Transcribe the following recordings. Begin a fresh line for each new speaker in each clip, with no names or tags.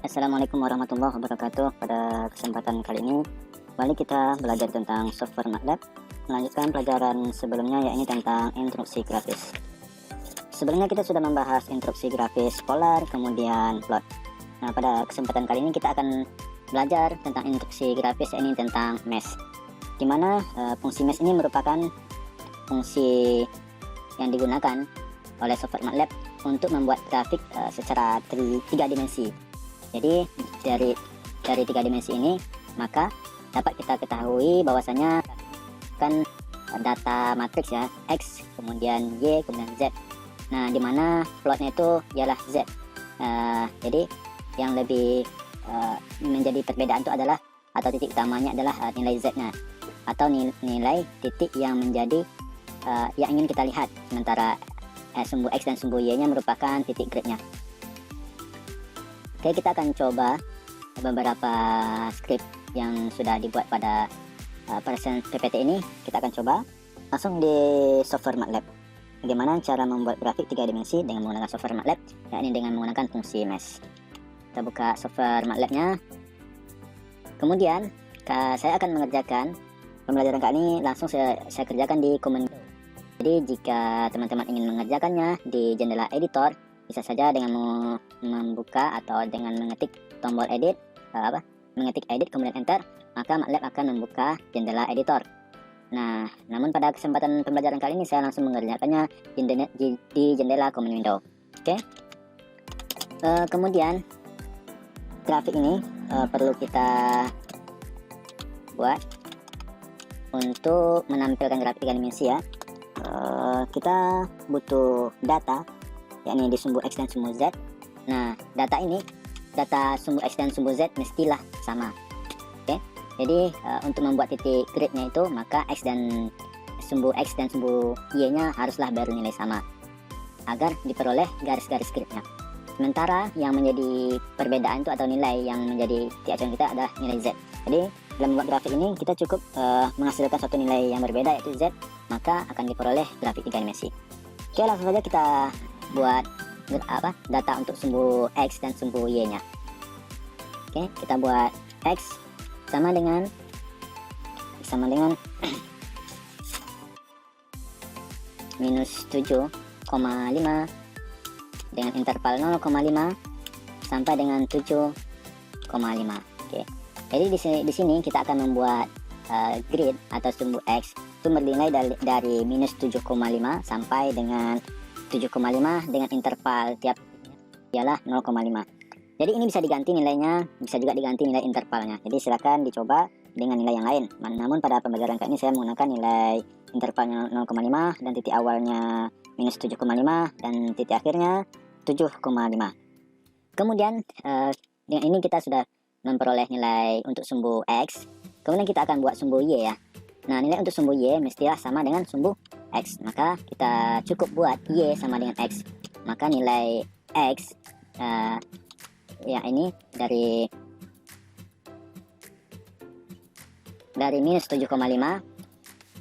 Assalamualaikum warahmatullahi wabarakatuh. Pada kesempatan kali ini kembali kita belajar tentang software MATLAB, melanjutkan pelajaran sebelumnya, yakni tentang instruksi grafis. Sebelumnya kita sudah membahas instruksi grafis polar, kemudian plot. Nah, pada kesempatan kali ini kita akan belajar tentang instruksi grafis, yakni tentang mesh, dimana fungsi mesh ini merupakan fungsi yang digunakan oleh software MATLAB untuk membuat grafik secara tiga dimensi. Jadi dari tiga dimensi ini maka dapat kita ketahui bahwasanya kan data matriks ya, X kemudian Y kemudian Z. Nah, dimana plotnya itu ialah Z. Jadi yang lebih menjadi perbedaan itu adalah, atau titik utamanya adalah nilai Z-nya, atau nilai titik yang menjadi yang ingin kita lihat, sementara sumbu X dan sumbu Y-nya merupakan titik grid-nya. Oke, kita akan coba beberapa script yang sudah dibuat pada present PPT ini. Kita akan coba langsung di software MATLAB. Bagaimana cara membuat grafik tiga dimensi dengan menggunakan software MATLAB, yakni dengan menggunakan fungsi mesh. Kita buka software MATLAB-nya. Kemudian saya akan mengerjakan pembelajaran kali ini langsung saya kerjakan di command window. Jadi jika teman-teman ingin mengerjakannya di jendela editor, bisa saja dengan membuka atau dengan mengetik tombol edit, mengetik edit kemudian enter, maka MATLAB akan membuka jendela editor. Nah, namun pada kesempatan pembelajaran kali ini saya langsung mengerjakannya di jendela command window. Oke. Kemudian grafik ini perlu kita buat untuk menampilkan grafik tiga dimensi ya. Kita butuh data, yakni di sumbu X dan sumbu Z. Nah, data sumbu X dan sumbu Z mestilah sama. Oke. Jadi untuk membuat titik grid-nya itu, maka sumbu X dan sumbu Y-nya haruslah bernilai sama agar diperoleh garis-garis grid-nya. Sementara yang menjadi perbedaan itu atau nilai yang menjadi titik acuan kita adalah nilai Z. Jadi dalam membuat grafik ini kita cukup menghasilkan suatu nilai yang berbeda, yaitu Z, maka akan diperoleh grafik tiga dimensi. Oke, langsung saja kita buat data untuk sumbu X dan sumbu Y-nya. Oke, kita buat X sama dengan minus 7,5 dengan interval 0,5 sampai dengan 7,5. Oke. Jadi di sini kita akan membuat grid atau sumbu X itu bernilai dari minus 7,5 sampai dengan 7,5 dengan interval tiap ialah 0,5. Jadi ini bisa diganti nilainya, bisa juga diganti nilai intervalnya. Jadi silakan dicoba dengan nilai yang lain. Namun pada pembelajaran kali ini saya menggunakan nilai intervalnya 0,5 dan titik awalnya minus 7,5 dan titik akhirnya 7,5. Kemudian dengan ini kita sudah memperoleh nilai untuk sumbu X. Kemudian kita akan buat sumbu Y ya. Nah, nilai untuk sumbu Y mestilah sama dengan sumbu X. Maka kita cukup buat Y sama dengan X. Maka nilai X ya ini dari minus 7,5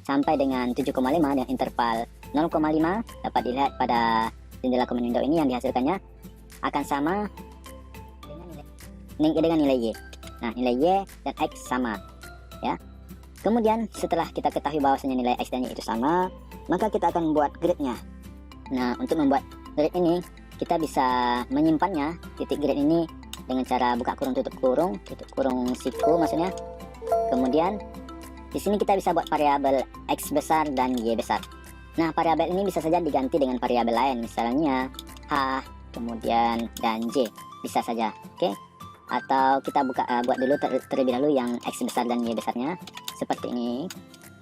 sampai dengan 7,5 dengan interval 0,5 dapat dilihat pada jendela command window ini yang dihasilkannya akan sama dengan nilai Y. Nah, nilai Y dan X sama ya. Kemudian setelah kita ketahui bahwasanya nilai X dan Y itu sama, maka kita akan membuat grid-nya. Nah, untuk membuat grid ini kita bisa menyimpannya titik grid ini dengan cara buka kurung tutup kurung siku maksudnya. Kemudian di sini kita bisa buat variabel X besar dan Y besar. Nah, variabel ini bisa saja diganti dengan variabel lain, misalnya H kemudian dan J, bisa saja. Oke. Atau kita buat dulu terlebih dahulu yang X besar dan Y besarnya seperti ini.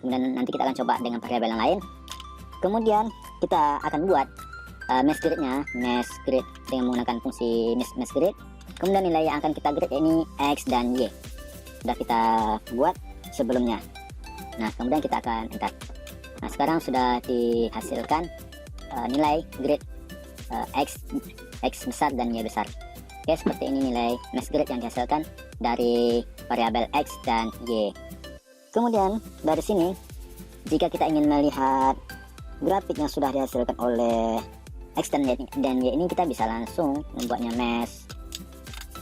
Kemudian nanti kita akan coba dengan variabel yang lain. Kemudian kita akan buat mesh grid-nya, mesh grid dengan menggunakan fungsi mesh grid. Kemudian nilai yang akan kita grid ini X dan Y. Sudah kita buat sebelumnya. Nah, kemudian kita akan enter. Nah, sekarang sudah dihasilkan nilai grid X besar dan Y besar. Oke, seperti ini nilai mesh grid yang dihasilkan dari variabel X dan Y. Kemudian dari sini, jika kita ingin melihat grafik yang sudah dihasilkan oleh X dan Y ini, kita bisa langsung membuatnya mesh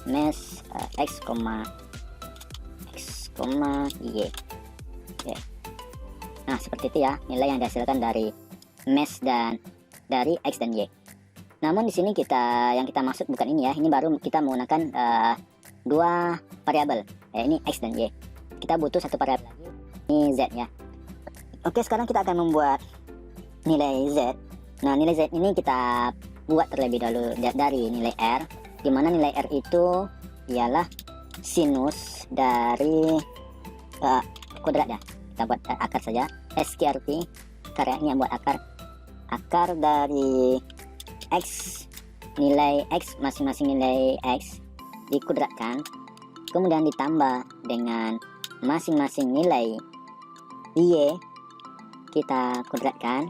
mes x, y. Oke. Nah, seperti itu ya nilai yang dihasilkan dari mes dan dari x dan y. Namun di sini yang kita maksud bukan ini ya. Ini baru kita menggunakan dua variabel, ini x dan y. Kita butuh satu variabel lagi, ini z ya. Oke, sekarang kita akan membuat nilai z. Nah, nilai z ini kita buat terlebih dahulu dari nilai r, di mana nilai r itu ialah sinus dari kuadrat ya. Kita buat akar saja, SQRT, karyanya buat akar dari x, nilai x, masing-masing nilai x dikuadratkan, kemudian ditambah dengan masing-masing nilai y kita kuadratkan,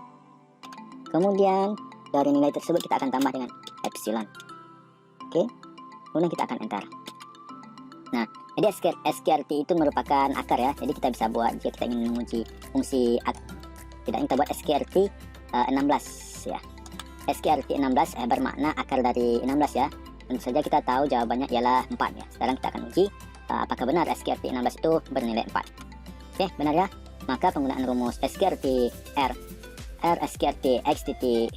kemudian dari nilai tersebut kita akan tambah dengan epsilon. Oke, kemudian kita akan enter. Nah, jadi SQRT itu merupakan akar ya, jadi kita bisa buat jika kita ingin menguji fungsi tidak, kita buat SQRT 16 ya. SQRT 16 bermakna akar dari 16 ya. Tentu saja kita tahu jawabannya ialah 4 ya. Sekarang kita akan uji apakah benar SQRT 16 itu bernilai 4. Oke, benar ya. Maka penggunaan rumus SQRT R SQRT x titik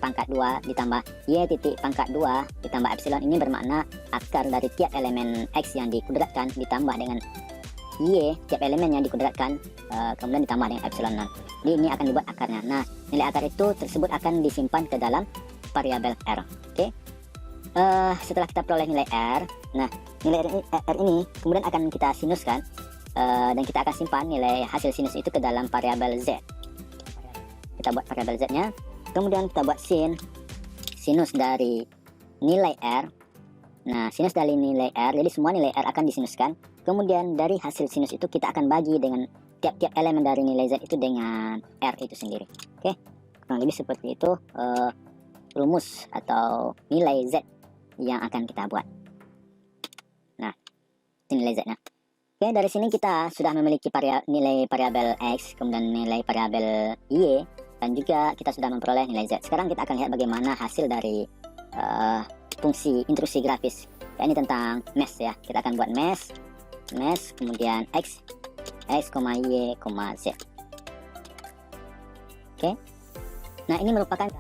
pangkat 2 ditambah y titik pangkat 2 ditambah epsilon ini bermakna akar dari tiap elemen x yang dikuadratkan ditambah dengan y tiap elemen yang dikuadratkan kemudian ditambah dengan epsilon 0. Jadi ini akan dibuat akarnya. Nah, nilai akar itu tersebut akan disimpan ke dalam variabel r. Oke. Setelah kita peroleh nilai r, nah nilai r ini kemudian akan kita sinuskan dan kita akan simpan nilai hasil sinus itu ke dalam variabel z. Kita buat variabel z-nya, kemudian kita buat sinus dari nilai r. Nah, sinus dari nilai r, jadi semua nilai r akan disinuskan. Kemudian dari hasil sinus itu kita akan bagi dengan tiap-tiap elemen dari nilai z itu dengan r itu sendiri. Oke, kurang lebih seperti itu rumus atau nilai z yang akan kita buat. Nah, ini nilai z-nya. Oke, dari sini kita sudah memiliki nilai variabel x, kemudian nilai variabel y, dan juga kita sudah memperoleh nilai z. Sekarang kita akan lihat bagaimana hasil dari fungsi intrusi grafis. Ya, ini tentang mesh ya. Kita akan buat mesh, kemudian x, y, z. Oke. Nah, ini merupakan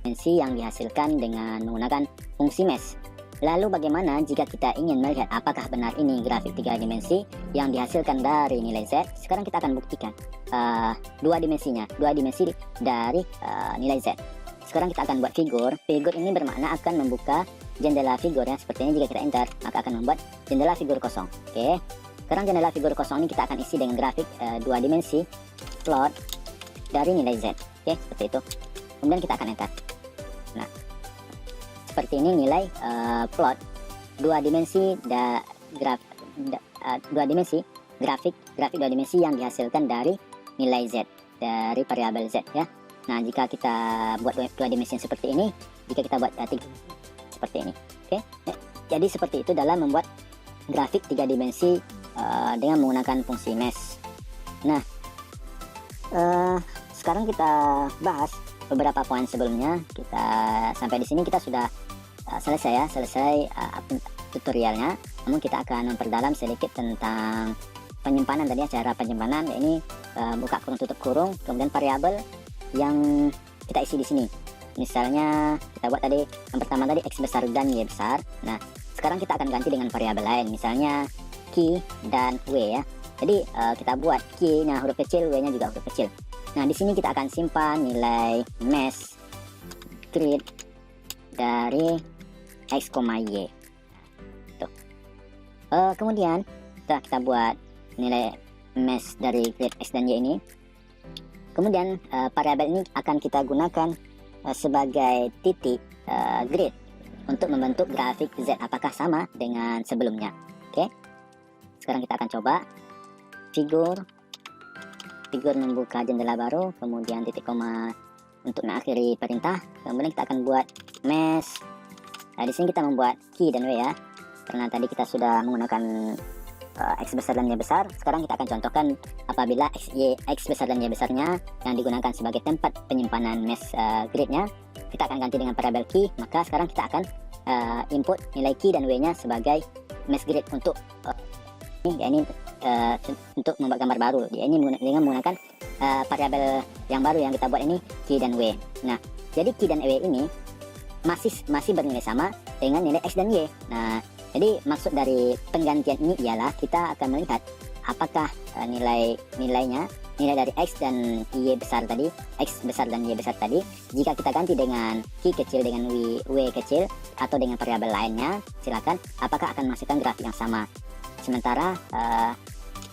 dimensi yang dihasilkan dengan menggunakan fungsi mesh. Lalu bagaimana jika kita ingin melihat apakah benar ini grafik 3 dimensi yang dihasilkan dari nilai z? Sekarang kita akan buktikan dua dimensi dari nilai z. Sekarang kita akan buat figur. Figur ini bermakna akan membuka jendela figur ya. Seperti ini, jika kita enter maka akan membuat jendela figur kosong. Oke. Sekarang jendela figur kosong ini kita akan isi dengan grafik 2 dimensi plot dari nilai z. Oke, seperti itu. Kemudian kita akan enter. Nah, seperti ini nilai plot 2 dimensi grafik 2 dimensi yang dihasilkan dari nilai z, dari variabel z ya. Nah, jika kita buat 2 dimensi seperti ini, jika kita buat 3 seperti ini. Oke. Jadi seperti itu dalam membuat grafik 3 dimensi dengan menggunakan fungsi mesh. Nah, sekarang kita bahas beberapa poin sebelumnya. Kita sampai di sini kita sudah selesai tutorialnya. Namun kita akan memperdalam sedikit tentang penyimpanan tadi ya, cara penyimpanan. Ini buka kurung tutup kurung, kemudian variabel yang kita isi di sini. Misalnya kita buat tadi yang pertama tadi x besar dan y besar. Nah, sekarang kita akan ganti dengan variabel lain, misalnya q dan w ya. Jadi kita buat q-nya huruf kecil, w-nya juga huruf kecil. Nah, di sini kita akan simpan nilai mesh grid dari x, y. Tuh. Kemudian setelah kita buat nilai mesh dari grid x dan y ini, kemudian variabel ini akan kita gunakan sebagai titik grid untuk membentuk grafik z apakah sama dengan sebelumnya. Oke. Sekarang kita akan coba figur membuka jendela baru, kemudian titik koma untuk mengakhiri perintah. Kemudian kita akan buat mesh. Nah, di sini kita membuat q dan w ya, karena tadi kita sudah menggunakan x besar dan y besar. Sekarang kita akan contohkan apabila x besar dan y besarnya yang digunakan sebagai tempat penyimpanan mesh gridnya, kita akan ganti dengan variabel q. Maka sekarang kita akan input nilai Q dan W-nya sebagai mass grid untuk ini untuk membuat gambar baru. Dia ini dengan menggunakan variabel yang baru yang kita buat ini, Q dan W. Nah, jadi Q dan W ini masih bernilai sama dengan nilai X dan Y. Nah, jadi maksud dari penggantian ini ialah kita akan melihat apakah nilai dari X dan Y besar tadi, X besar dan Y besar tadi, jika kita ganti dengan Q kecil dengan W kecil atau dengan variabel lainnya, silakan, apakah akan menghasilkan grafik yang sama. Sementara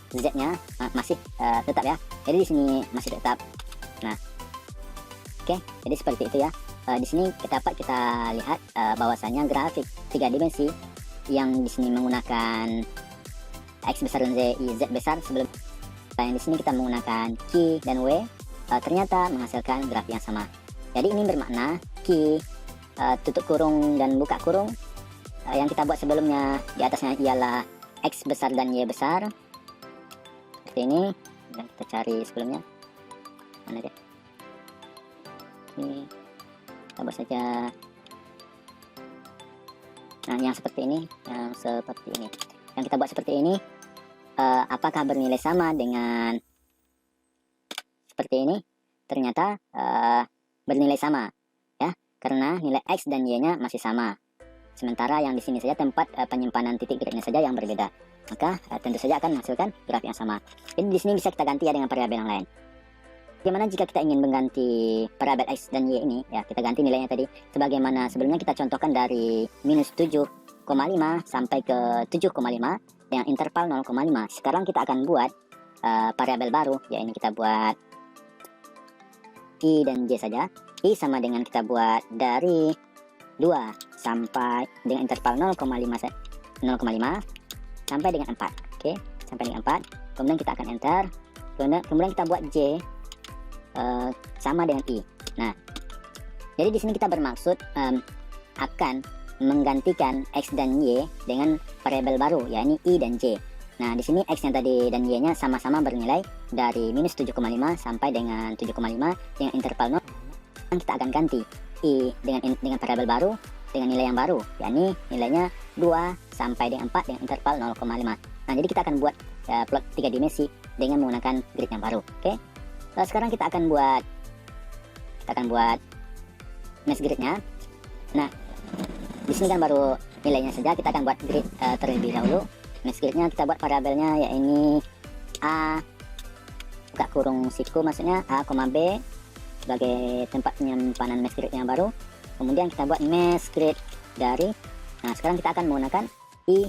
Z-nya masih tetap ya. Jadi di sini masih tetap. Nah, oke, jadi seperti itu ya. Di sini dapat kita lihat bahwasanya grafik 3 dimensi yang di sini menggunakan X besar dan Z besar, sebelum yang di sini kita menggunakan Q dan W, ternyata menghasilkan grafik yang sama. Jadi ini bermakna Q tutup kurung dan buka kurung yang kita buat sebelumnya di atasnya ialah X besar dan Y besar seperti ini, dan kita cari sebelumnya mana dia. Ini kita buat saja. Nah, yang seperti ini, yang kita buat seperti ini, apakah bernilai sama dengan seperti ini? Ternyata bernilai sama ya, karena nilai X dan Y-nya masih sama. Sementara yang di sini saja tempat penyimpanan titik gridnya saja yang berbeda, maka tentu saja akan menghasilkan grafik yang sama. Jadi di sini bisa kita ganti ya dengan variabel yang lain. Bagaimana jika kita ingin mengganti variabel X dan Y ini? Ya, kita ganti nilainya tadi sebagaimana sebelumnya kita contohkan dari minus 7,5 sampai ke 7,5 yang interval 0,5. Sekarang kita akan buat variabel baru, ya ini kita buat I dan J saja. I sama dengan kita buat dari 2 sampai dengan interval 0,5 sampai dengan 4. Oke, sampai dengan 4. Kemudian kita akan enter. Kemudian kita buat J sama dengan I. Nah, jadi di sini kita bermaksud akan menggantikan X dan Y dengan variabel baru, yakni I dan J. Nah, di sini X yang tadi dan Y-nya sama-sama bernilai dari minus 7,5 sampai dengan 7,5 dengan interval 0. Kita akan ganti I dengan variabel baru dengan nilai yang baru, yakni nilainya 2 sampai dengan 4 dengan interval 0,5. Nah, jadi kita akan buat plot 3 dimensi dengan menggunakan grid yang baru. Oke. Sekarang kita akan buat mesh gridnya. Nah, di sini kan baru nilainya saja, kita akan buat grid terlebih dahulu. Mesh gridnya kita buat variabelnya ya ini A buka kurung siku, maksudnya A, B sebagai tempat penyimpanan mesh grid yang baru. Kemudian kita buat mesh grid dari, nah sekarang kita akan menggunakan I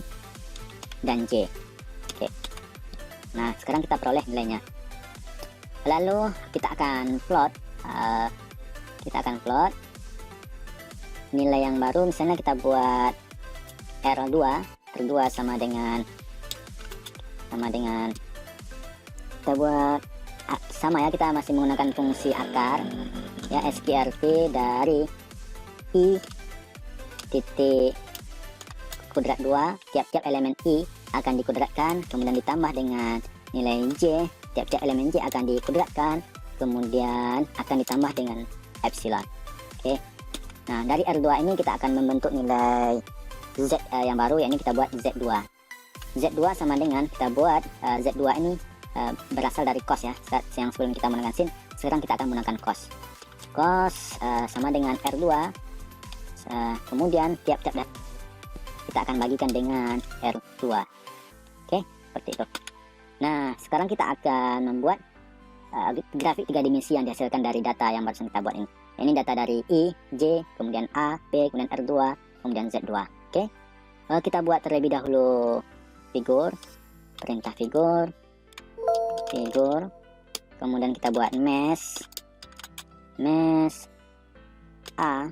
dan J. Oke. Nah, sekarang kita peroleh nilainya. Lalu kita akan plot nilai yang baru. Misalnya kita buat R2 sama dengan kita buat sama ya, kita masih menggunakan fungsi akar ya, sqrt dari I titik kudrat 2, tiap-tiap elemen I akan dikudratkan, kemudian ditambah dengan nilai J, tiap-tiap elemen J akan dikudratkan, kemudian akan ditambah dengan epsilon. Oke. Nah, dari R2 ini kita akan membentuk nilai Z yang baru, yakni kita buat Z2. Z2 sama dengan kita buat Z2 ini berasal dari cos ya. Yang sebelum kita menggunakan sin, sekarang kita akan menggunakan cos. Cos sama dengan R2. Kemudian tiap-tiap kita akan bagikan dengan R2. Oke, seperti itu. Nah, sekarang kita akan membuat grafik 3 dimensi yang dihasilkan dari data yang barusan kita buat ini. Ini data dari I, J, kemudian A, B, kemudian R2, kemudian Z2. Oke. Kita buat terlebih dahulu figur, perintah figur, kemudian kita buat mesh A,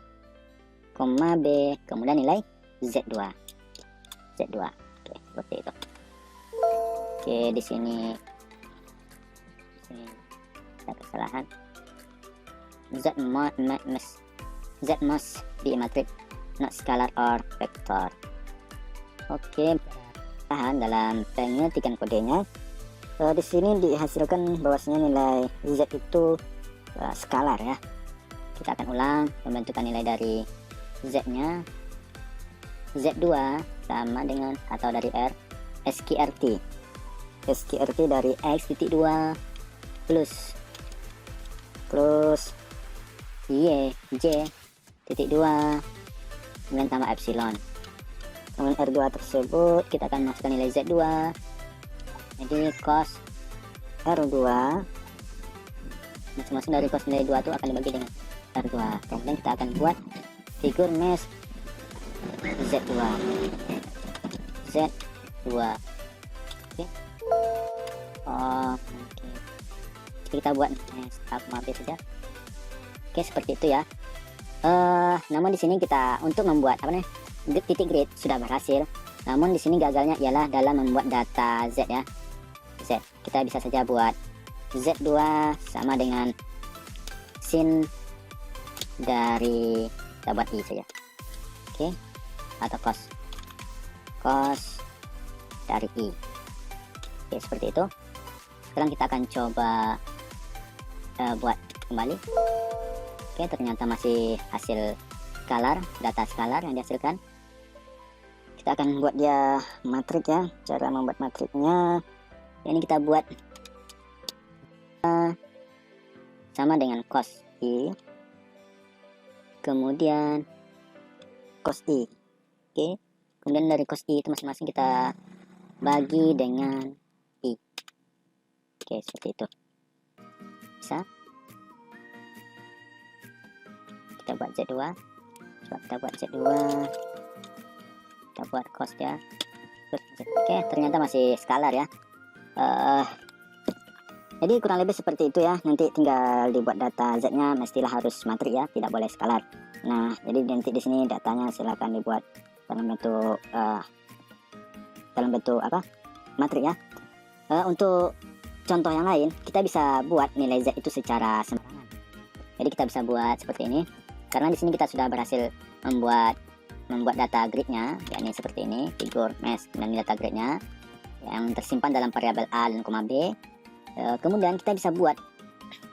B, kemudian nilai Z2. Oke, seperti itu. Oke, di sini ada kesalahan. Z must be a matrix, not scalar or vector. Oke, tahan dalam pengetikan kodenya. Di sini dihasilkan bahwasanya nilai Z itu skalar ya. Kita akan ulang pembentukan nilai dari Z-nya. Z2 sama dengan atau dari R SQRT dari X titik 2 plus Y J titik 2 kemudian tambah epsilon. Kemudian R2 tersebut kita akan masukkan nilai Z2, jadi cos R2 masing-masing dari cos nilai 2 itu akan dibagi dengan R2. Kemudian kita akan buat figur mesh Z2 oke. Kita buat mesh A, B saja. Oke, seperti itu ya. Namun di sini kita untuk membuat titik grid sudah berhasil. Namun di sini gagalnya ialah dalam membuat data Z ya. Z. Kita bisa saja buat Z2 sama dengan sin dari kita buat I saja. Oke. Atau cos dari I. Oke, seperti itu. Sekarang kita akan coba buat kembali. Oke, ternyata masih hasil skalar, data skalar yang dihasilkan. Kita akan buat dia matrik ya. Cara membuat matriknya ini kita buat sama dengan cos I, kemudian cos I. Oke, kemudian dari cos I itu masing-masing kita bagi dengan I. Oke, seperti itu. Bisa. Kita buat Z2. Coba kita buat Z2. Kita buat cos ya. Oke, ternyata masih skalar ya. Jadi kurang lebih seperti itu ya. Nanti tinggal dibuat data Z-nya mestilah harus matrik ya, tidak boleh skalar. Nah, jadi nanti di sini datanya silakan dibuat dalam bentuk matrik ya. Untuk contoh yang lain, kita bisa buat nilai Z itu secara sembarangan. Jadi kita bisa buat seperti ini. Karena di sini kita sudah berhasil membuat data gridnya, yakni seperti ini, figur mesh dan data gridnya yang tersimpan dalam variabel A dan koma B. Kemudian kita bisa buat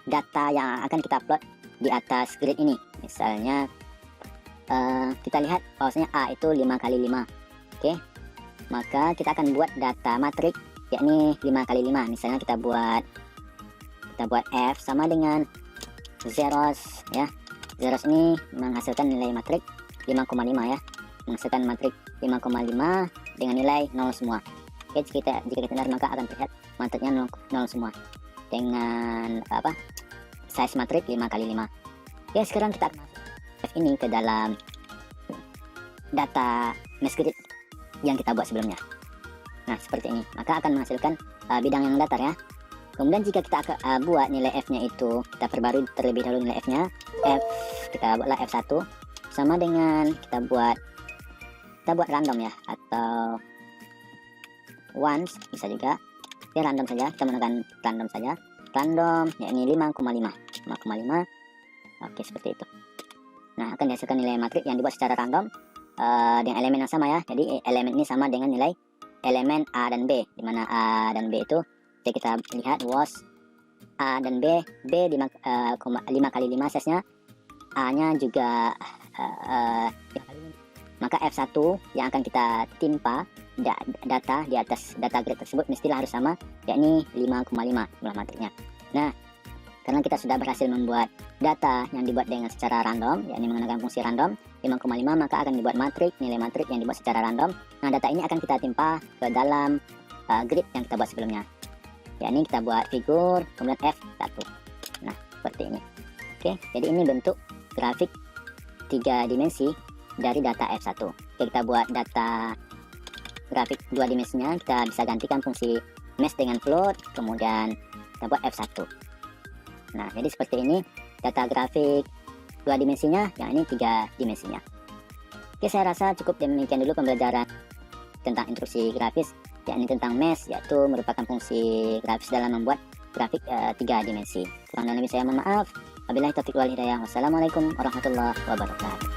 data yang akan kita plot di atas grid ini. Misalnya kita lihat bahwasanya A itu 5 kali 5. Oke. Maka kita akan buat data matrik yakni 5 kali 5. Misalnya kita buat F sama dengan zeros ya. Zeros ini menghasilkan nilai matrik 5,5 ya. Menghasilkan matrik 5,5 dengan nilai 0 semua. Oke, jika kita benar maka akan terlihat matriknya 0 semua. Dengan size matrik 5 kali 5. Oke, sekarang kita akan masuk F ini ke dalam data mesh grid yang kita buat sebelumnya. Nah, seperti ini. Maka akan menghasilkan bidang yang datar ya. Kemudian jika kita buat nilai F-nya itu, kita perbarui terlebih dahulu nilai F-nya. Kita buatlah F1 sama dengan kita buat random ya, atau once bisa juga. Oke, random saja. Kita menggunakan random saja. Random yakni 5,5. Oke, seperti itu. Nah, akan dihasilkan nilai matrik yang dibuat secara random dengan elemen yang sama ya. Jadi elemen ini sama dengan nilai elemen A dan B, di mana A dan B itu kita lihat was A dan B 5 kali 5 size-nya, A-nya juga 5 kali 5. Maka F1 yang akan kita timpa data di atas data grid tersebut mestilah harus sama, yakni 5,5 jumlah matriknya. Nah, karena kita sudah berhasil membuat data yang dibuat dengan secara random, yakni menggunakan fungsi random 5,5, maka akan dibuat nilai matrik yang dibuat secara random. Nah, data ini akan kita timpa ke dalam grid yang kita buat sebelumnya. Yakni kita buat figur, kemudian F1. Nah, seperti ini. Oke, jadi ini bentuk grafik 3 dimensi dari data F1. Oke, kita buat data grafik 2 dimensinya, kita bisa gantikan fungsi mesh dengan float, kemudian kita buat F1. Nah, jadi seperti ini data grafik 2 dimensinya, yang ini 3 dimensinya. Oke, saya rasa cukup demikian dulu pembelajaran tentang instruksi grafis, yakni tentang mesh, yaitu merupakan fungsi grafis dalam membuat grafik 3 dimensi. Kurang dan lebih saya mohon maaf. Wabillahi taufiq wal hidayah. Wassalamualaikum warahmatullahi wabarakatuh.